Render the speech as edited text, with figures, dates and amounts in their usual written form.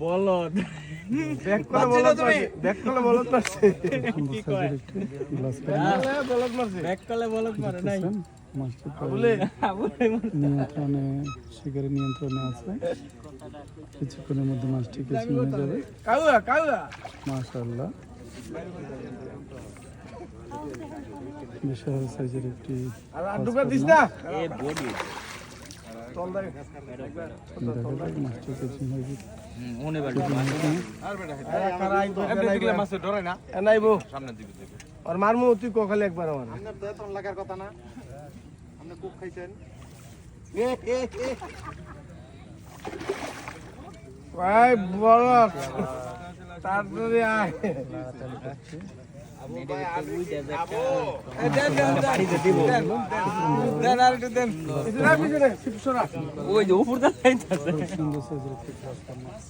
বলদ ব্যাক করে বলদ মারছে ব্যাক করলে বলদ মারে নাই নিয়ন্ত্রণে শিকারের নিয়ন্ত্রণে আছে কিছুক্ষণের মধ্যে মাছটি কেঁচে নিয়ে যাবে মাশাআল্লাহ বিশাল সাইজের একটি মাছটি কেঁচে হয়ে গেছে আর মারমু তুই কখালে একবার আমার লাগার কথা না আপনি কুক খাইছেন ভাই বড় তাড়াতাড়ি আয় ওই যে উপর দা সুন্দর সাইজের একটি গ্লাস মাছ